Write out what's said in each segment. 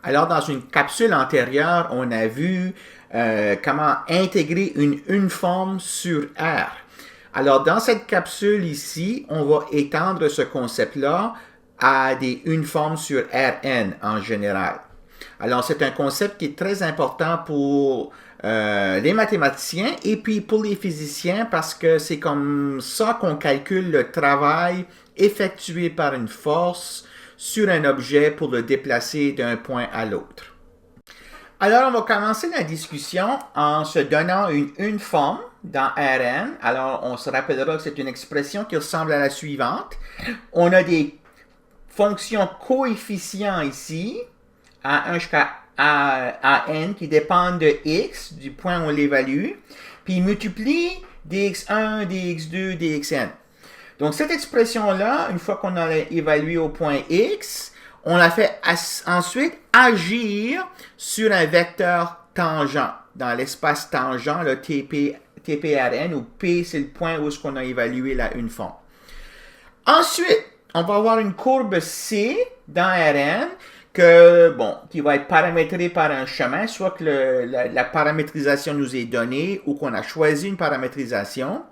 Alors, dans une capsule antérieure, on a vu comment intégrer une forme sur R. Alors, dans cette capsule ici, on va étendre ce concept-là à des uniformes sur Rn en général. Alors, c'est un concept qui est très important pour les mathématiciens et puis pour les physiciens parce que c'est comme ça qu'on calcule le travail effectué par une force sur un objet pour le déplacer d'un point à l'autre. Alors, on va commencer la discussion en se donnant une forme dans Rn. Alors, on se rappellera que c'est une expression qui ressemble à la suivante. On a des fonctions coefficients ici, à 1 jusqu'à à n, qui dépendent de x, du point où on l'évalue, puis il multiplie dx1, dx2, dxn. Donc, cette expression-là, une fois qu'on a évalué au point x, on la fait ensuite agir sur un vecteur tangent dans l'espace tangent, le TPRN, où P, c'est le point où on a évalué la une forme. Ensuite, on va avoir une courbe C dans Rn qui va être paramétrée par un chemin, soit que la paramétrisation nous est donnée ou qu'on a choisi une paramétrisation.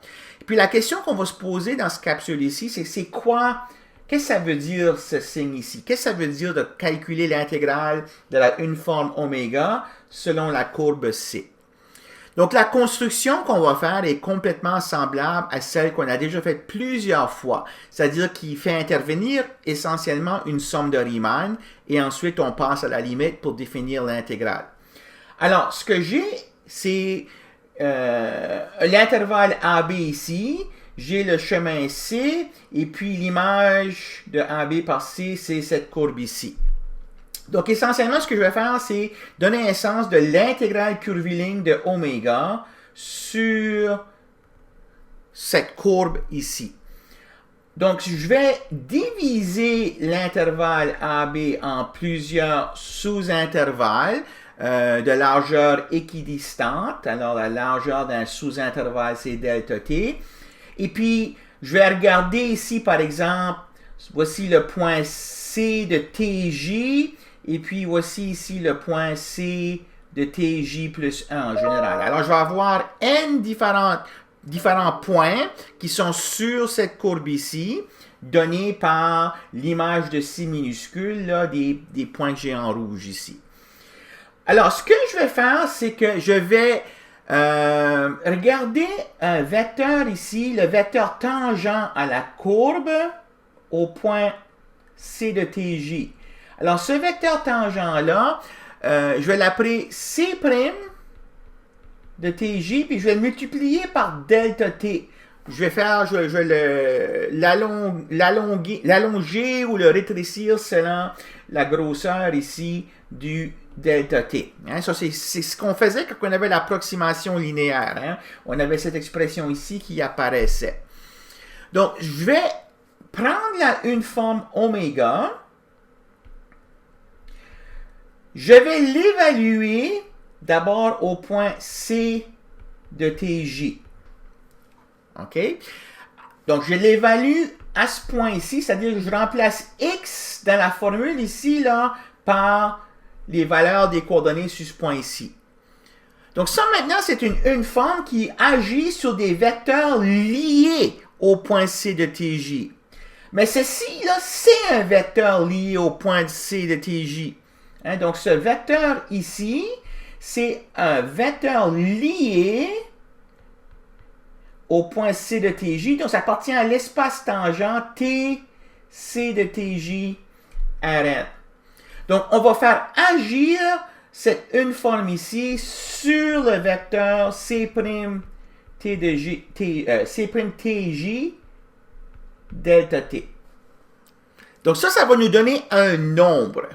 Et puis la question qu'on va se poser dans ce capsule ici, c'est quoi? Qu'est-ce que ça veut dire ce signe ici? Qu'est-ce que ça veut dire de calculer l'intégrale de la une forme oméga selon la courbe C? Donc la construction qu'on va faire est complètement semblable à celle qu'on a déjà faite plusieurs fois, c'est-à-dire qu'il fait intervenir essentiellement une somme de Riemann et ensuite on passe à la limite pour définir l'intégrale. Alors ce que j'ai, c'est l'intervalle AB ici, j'ai le chemin C, et puis l'image de AB par C, c'est cette courbe ici. Donc, essentiellement, ce que je vais faire, c'est donner un sens de l'intégrale curviligne de oméga sur cette courbe ici. Donc, je vais diviser l'intervalle AB en plusieurs sous-intervalles de largeur équidistante. Alors, la largeur d'un sous-intervalle, c'est delta t. Et puis, je vais regarder ici, par exemple, voici le point C de TJ, et puis voici ici le point C de TJ plus 1 en général. Alors, je vais avoir n différents points qui sont sur cette courbe ici, donnés par l'image de C minuscule, là, des points que j'ai en rouge ici. Alors, ce que je vais faire, c'est que je vais regardez un vecteur ici, le vecteur tangent à la courbe au point C de TJ. Alors, ce vecteur tangent-là, je vais l'appeler C' de TJ, puis je vais le multiplier par delta t. Je vais l'allonger ou le rétrécir selon la grosseur ici du delta t. Hein, ça, c'est ce qu'on faisait quand on avait l'approximation linéaire. Hein. On avait cette expression ici qui apparaissait. Donc, je vais prendre une forme oméga. Je vais l'évaluer d'abord au point C de TJ. OK? Donc, je l'évalue à ce point ici, c'est-à-dire que je remplace X dans la formule ici là, par les valeurs des coordonnées sur ce point ici. Donc ça maintenant, c'est une forme qui agit sur des vecteurs liés au point C de TJ. Mais ceci, là, c'est un vecteur lié au point C de TJ. Hein, donc ce vecteur ici, c'est un vecteur lié au point C de TJ. Donc ça appartient à l'espace tangent T, C de TJ, Rn. Donc, on va faire agir cette une forme ici sur le vecteur C'TJ delta t. Donc, ça va nous donner un nombre.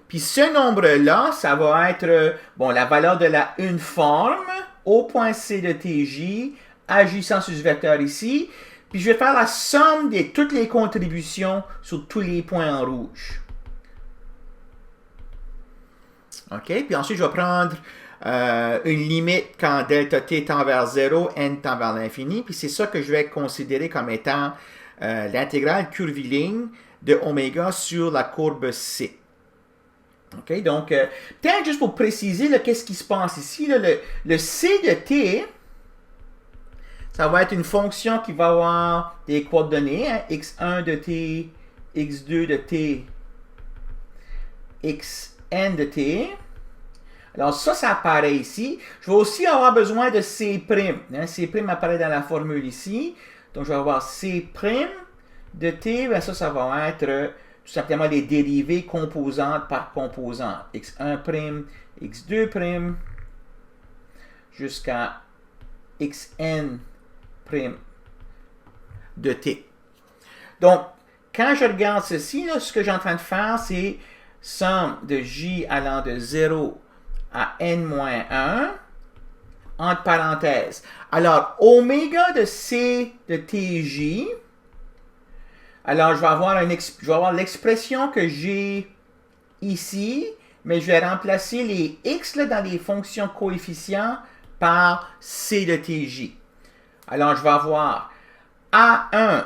Puis, ce nombre-là, ça va être la valeur de la une forme au point C de TJ agissant sur ce vecteur ici. Puis, je vais faire la somme de toutes les contributions sur tous les points en rouge. OK? Puis ensuite, je vais prendre une limite quand delta t tend vers 0, n tend vers l'infini. Puis c'est ça que je vais considérer comme étant l'intégrale curviligne de oméga sur la courbe C. OK, donc, peut-être juste pour préciser, qu'est-ce qui se passe ici, là, le C de t, ça va être une fonction qui va avoir des coordonnées, hein, x1 de t, x2 de t, xn de t. Alors ça apparaît ici. Je vais aussi avoir besoin de C'. Hein, C' apparaît dans la formule ici. Donc je vais avoir C' de t, ben ça va être tout simplement les dérivées composante par composante. x1', x2', jusqu'à xn' de t. Donc, quand je regarde ceci, là, ce que j'ai en train de faire, c'est somme de j allant de 0 à n-1, entre parenthèses. Alors, oméga de c de tj, alors je vais avoir l'expression que j'ai ici, mais je vais remplacer les x là, dans les fonctions coefficients par c de tj. Alors, je vais avoir A1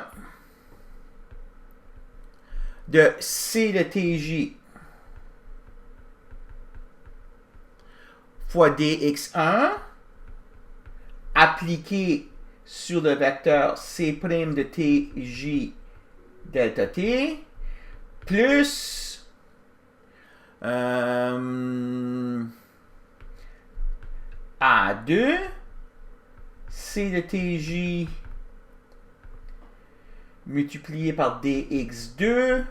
de C de TJ fois dx1 appliqué sur le vecteur C' de TJ delta T plus A2 C de TJ multiplié par dx2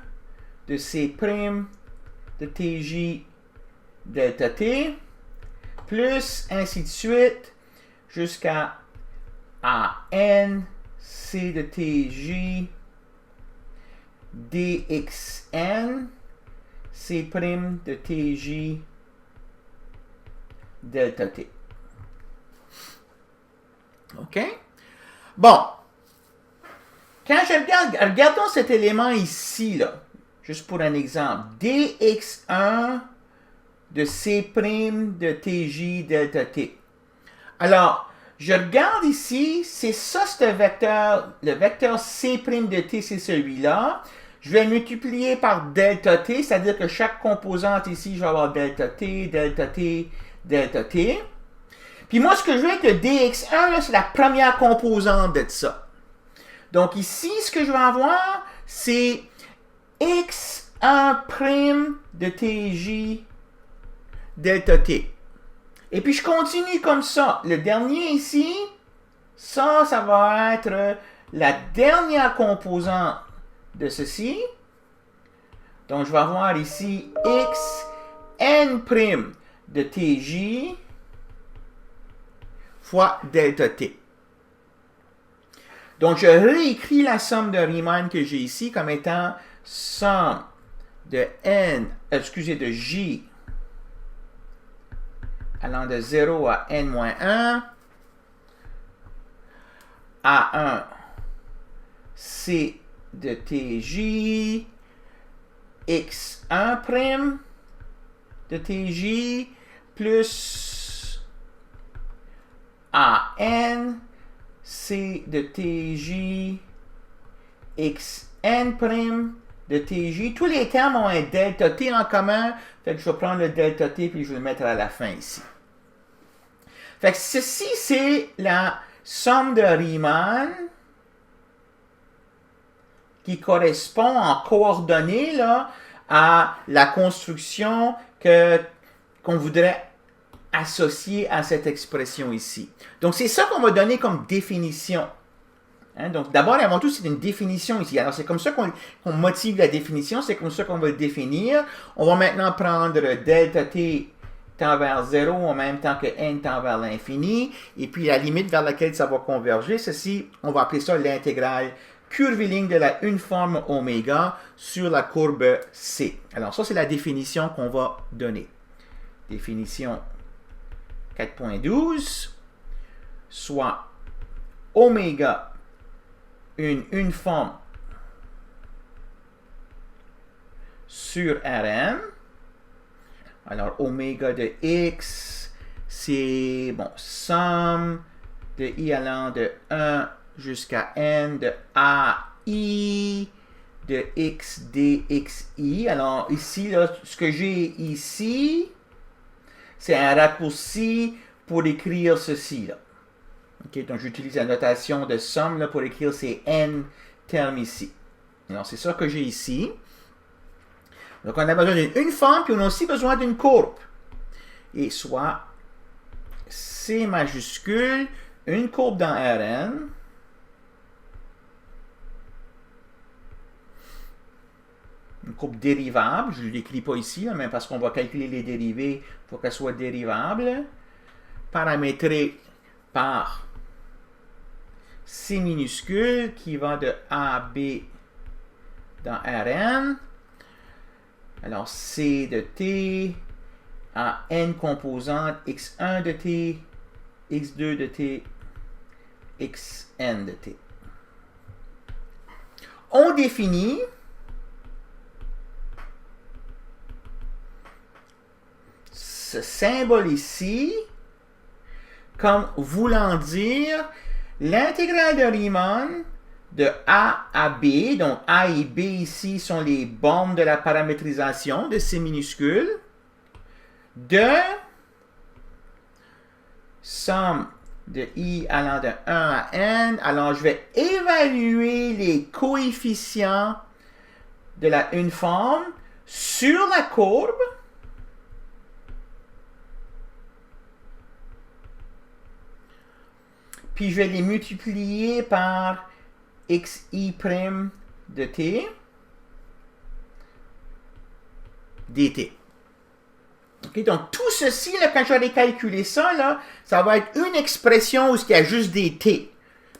de C' de TJ delta T, plus ainsi de suite, jusqu'à AN C de TJ dxn C' de TJ delta T. OK? Bon. Quand je regarde, regardons cet élément ici, là, juste pour un exemple. dx1 de C' de TJ delta T. Alors, je regarde ici, c'est ça, ce vecteur, le vecteur C' de T, c'est celui-là. Je vais multiplier par delta T, c'est-à-dire que chaque composante ici, je vais avoir delta T, delta T, delta T. Puis moi, ce que je veux avec le dx1, c'est la première composante de ça. Donc ici, ce que je vais avoir, c'est x1' de TJ delta T. Et puis je continue comme ça. Le dernier ici, ça va être la dernière composante de ceci. Donc je vais avoir ici xn' de TJ fois delta T. Donc, je réécris la somme de Riemann que j'ai ici comme étant somme de de J allant de 0 à n-1, A1 C de TJ, x1' de TJ, plus AN C de TJ, xn' de TJ. Tous les termes ont un delta T en commun. Fait que je vais prendre le delta T puis je vais le mettre à la fin ici. Fait que ceci, c'est la somme de Riemann qui correspond en coordonnées là, à la construction qu'on voudrait associé à cette expression ici. Donc, c'est ça qu'on va donner comme définition. Hein? Donc, d'abord et avant tout, c'est une définition ici. Alors, c'est comme ça qu'on motive la définition, c'est comme ça qu'on va le définir. On va maintenant prendre delta t tend vers 0 en même temps que n tend vers l'infini, et puis la limite vers laquelle ça va converger, ceci, on va appeler ça l'intégrale curviligne de la uniforme oméga sur la courbe C. Alors, ça, c'est la définition qu'on va donner. Définition 4.12, soit oméga, une uniforme sur Rn. Alors, oméga de x, c'est, bon, somme de i allant de 1 jusqu'à n de ai de x dxi. Alors ici, là, ce que j'ai ici, c'est un raccourci pour écrire ceci. Là. Okay, donc j'utilise la notation de somme là, pour écrire ces n termes ici. Alors c'est ça que j'ai ici. Donc on a besoin d'une forme, puis on a aussi besoin d'une courbe. Et soit C majuscule, une courbe dans Rn, une courbe dérivable, je ne l'écris pas ici, là, mais parce qu'on va calculer les dérivées, il faut qu'elle soit dérivable, paramétrée par C minuscule qui va de AB dans Rn. Alors C de t à n composantes, x1 de t, x2 de t, xn de t. On définit ce symbole ici comme voulant dire l'intégrale de Riemann de A à B, donc A et B ici sont les bornes de la paramétrisation de C minuscule, de somme de I allant de 1 à n. Alors je vais évaluer les coefficients de la une forme sur la courbe, puis je vais les multiplier par xi' de t dt. Okay, donc tout ceci, là, quand je vais calculer ça, là, ça va être une expression où il y a juste des t.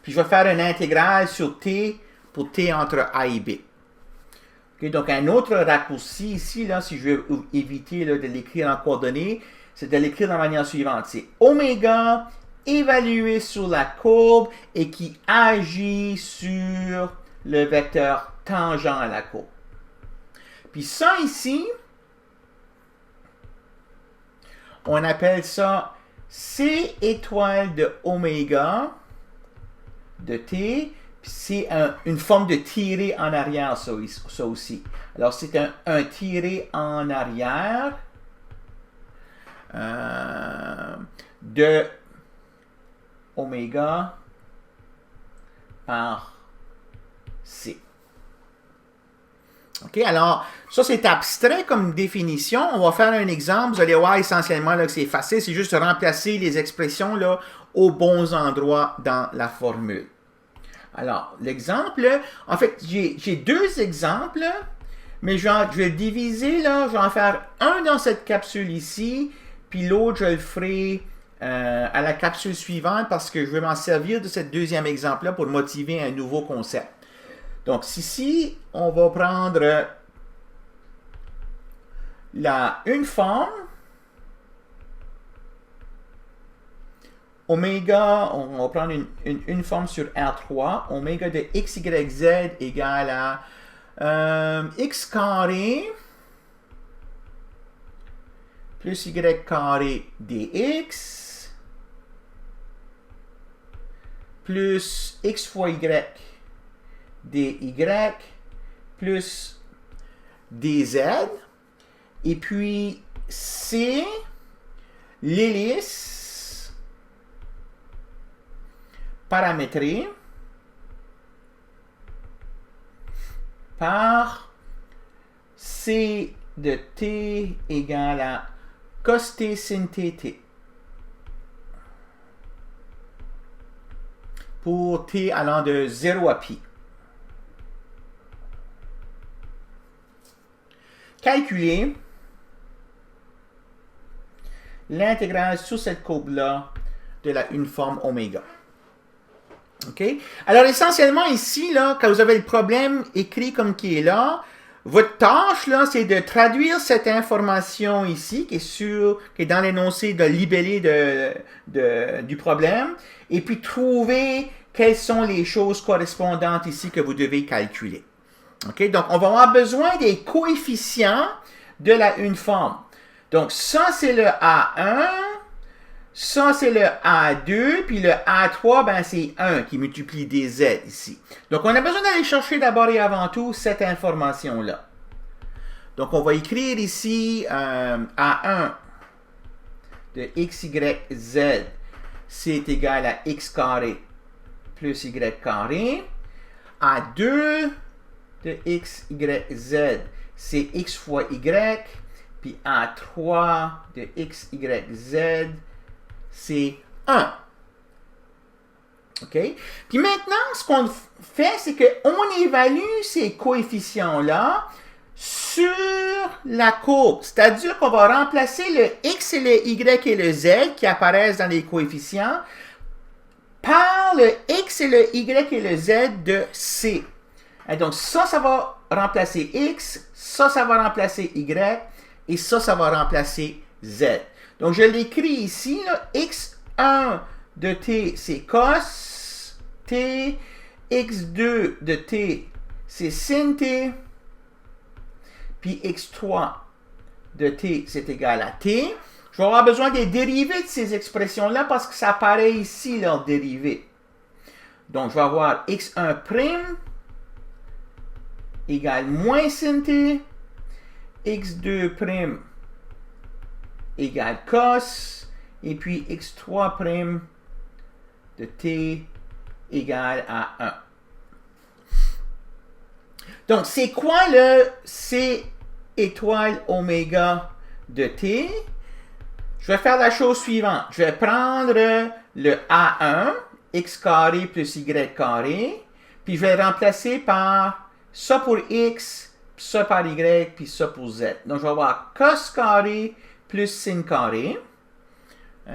Puis je vais faire une intégrale sur t pour t entre a et b. Okay, donc un autre raccourci ici, là, si je veux éviter là, de l'écrire en coordonnées, c'est de l'écrire de la manière suivante. C'est oméga évalué sur la courbe et qui agit sur le vecteur tangent à la courbe. Puis ça ici, on appelle ça C étoile de oméga de t, puis c'est une forme de tiré en arrière, ça aussi. Alors c'est un tiré en arrière de oméga par C. OK, alors, ça c'est abstrait comme définition. On va faire un exemple. Vous allez voir essentiellement là, que c'est facile. C'est juste de remplacer les expressions là, aux bons endroits dans la formule. Alors, l'exemple, en fait, j'ai deux exemples, mais je vais le diviser, là. Je vais en faire un dans cette capsule ici, puis l'autre, je le ferai à la capsule suivante parce que je vais m'en servir de ce deuxième exemple-là pour motiver un nouveau concept. Donc, ici, on va prendre une forme, oméga, on va prendre une forme sur R3, oméga de x, y, z égale à x carré plus y carré dx plus x fois y dy plus dz, et puis c, l'hélice paramétrée par c de t égale à cos t sin t pour t allant de 0 à pi. Calculer l'intégrale sur cette courbe-là de une forme oméga. OK? Alors, essentiellement, ici, là, quand vous avez le problème écrit comme qui est là, votre tâche, là, c'est de traduire cette information ici, qui est dans l'énoncé de libellé du problème, et puis trouver quelles sont les choses correspondantes ici que vous devez calculer. OK? Donc, on va avoir besoin des coefficients de une forme. Donc, ça, c'est le A1. Ça, c'est le A2, puis le A3, ben, c'est 1 qui multiplie des Z ici. Donc, on a besoin d'aller chercher d'abord et avant tout cette information-là. Donc, on va écrire ici A1 de x, y, z, c'est égal à x carré plus y carré. A2 de x, y, z, c'est x fois y, puis A3 de x, y, z, c'est 1. OK? Puis maintenant, ce qu'on fait, c'est qu'on évalue ces coefficients-là sur la courbe. C'est-à-dire qu'on va remplacer le x et le y et le z qui apparaissent dans les coefficients par le x et le y et le z de c. Et donc ça va remplacer x, ça va remplacer y, et ça va remplacer z. Donc je l'écris ici, là, x1 de t, c'est cos t, x2 de t, c'est sin t, puis x3 de t, c'est égal à t. Je vais avoir besoin des dérivés de ces expressions-là parce que ça apparaît ici, leur dérivée. Donc, je vais avoir x1' égale moins sin t, x2' égale cos, et puis x3' de t égale à 1. Donc, c'est quoi le C étoile oméga de t? Je vais faire la chose suivante. Je vais prendre le A1, x carré plus y carré, puis je vais le remplacer par ça pour x, ça par y, puis ça pour z. Donc, je vais avoir cos carré plus sin carré.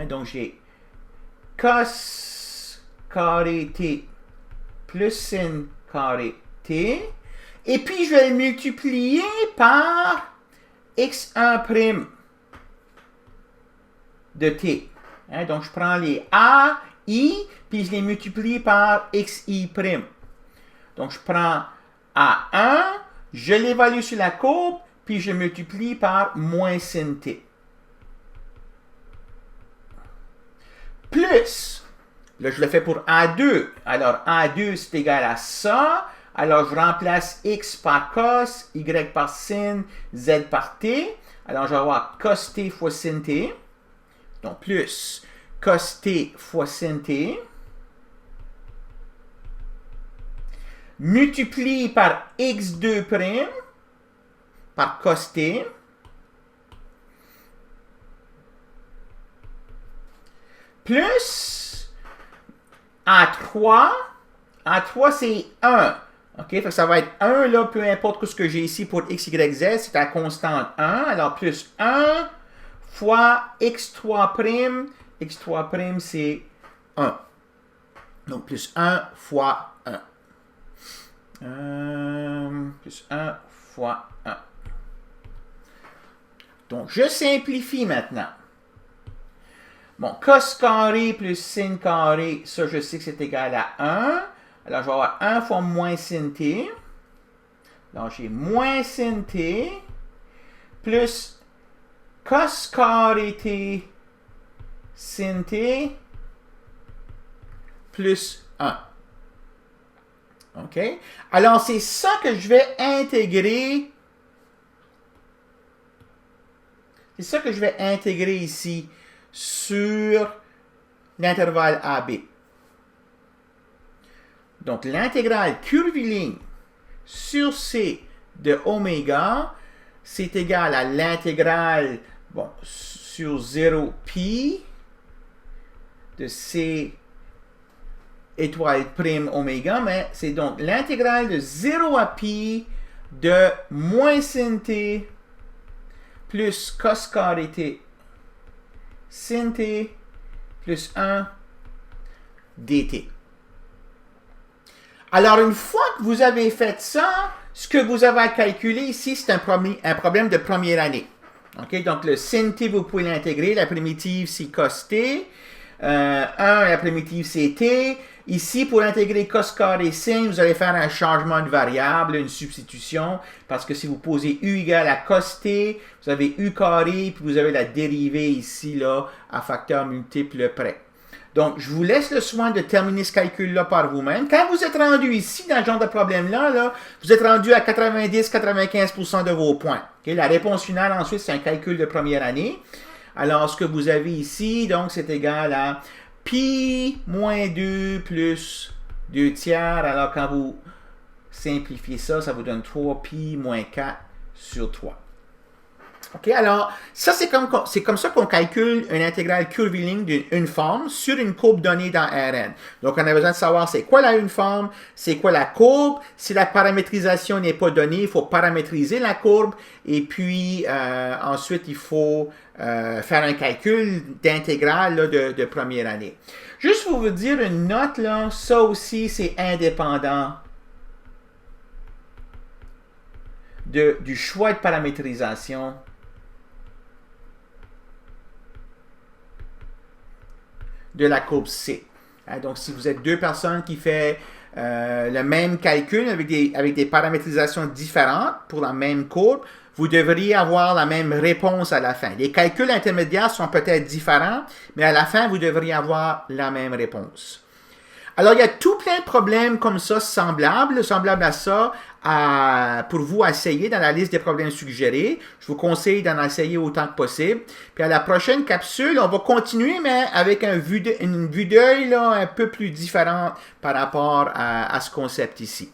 Donc, j'ai cos carré t plus sin carré t. Et puis, je vais le multiplier par x1' de t. Donc, je prends les a, i, puis je les multiplie par xi'. Donc, je prends a1, je l'évalue sur la courbe, puis je multiplie par moins sin t. Plus, là, je le fais pour a2. Alors, a2, c'est égal à ça. Alors, je remplace x par cos, y par sin, z par t. Alors, je vais avoir cos t fois sin t. Donc, plus cos t fois sin t. Multiplie par x2' par cos t. Plus A3. A3, c'est 1. OK, fait que ça va être 1, là, peu importe ce que j'ai ici pour x, y, z, c'est la constante 1. Alors, plus 1 fois x3'. x3', c'est 1. Donc, plus 1 fois 1. Plus 1 fois 1. Donc, je simplifie maintenant. Bon, cos carré plus sin carré, ça, je sais que c'est égal à 1. Alors, je vais avoir 1 fois moins sin t. Donc, j'ai moins sin t plus cos carré t sin t plus 1. OK? Alors, c'est ça que je vais intégrer. C'est ça que je vais intégrer ici sur l'intervalle AB. Donc, l'intégrale curviligne sur C de oméga, c'est égal à l'intégrale, bon, sur 0 pi de C étoile prime oméga, mais c'est donc l'intégrale de 0 à pi de moins sin t plus cos carré t sin t plus 1 dt. Alors, une fois que vous avez fait ça, ce que vous avez à calculer ici, c'est un problème de première année. OK? Donc, le sin t, vous pouvez l'intégrer. La primitive, c'est cos t. 1, la primitive, c'est t. Ici, pour intégrer cos carré sin, vous allez faire un changement de variable, une substitution, parce que si vous posez u égale à cos t, vous avez u carré, puis vous avez la dérivée ici, là, à facteur multiple près. Donc, je vous laisse le soin de terminer ce calcul-là par vous-même. Quand vous êtes rendu ici, dans ce genre de problème-là, là, vous êtes rendu à 90-95% de vos points. Okay? La réponse finale, ensuite, c'est un calcul de première année. Alors, ce que vous avez ici, donc, c'est égal à pi moins 2 plus 2 tiers. Alors, quand vous simplifiez ça, ça vous donne 3 pi moins 4 sur 3. OK, alors, ça, c'est comme ça qu'on calcule une intégrale curviligne d'une forme sur une courbe donnée dans Rn. Donc, on a besoin de savoir c'est quoi la une forme, c'est quoi la courbe. Si la paramétrisation n'est pas donnée, il faut paramétriser la courbe. Et puis, ensuite, il faut faire un calcul d'intégrale de première année. Juste pour vous dire une note, là, ça aussi, c'est indépendant du choix de paramétrisation de la courbe C. Donc, si vous êtes deux personnes qui font le même calcul avec des paramétrisations différentes pour la même courbe, vous devriez avoir la même réponse à la fin. Les calculs intermédiaires sont peut-être différents, mais à la fin, vous devriez avoir la même réponse. Alors, il y a tout plein de problèmes comme ça, semblables à ça, pour vous essayer dans la liste des problèmes suggérés. Je vous conseille d'en essayer autant que possible. Puis à la prochaine capsule, on va continuer, mais avec une vue d'œil un peu plus différente par rapport à ce concept ici.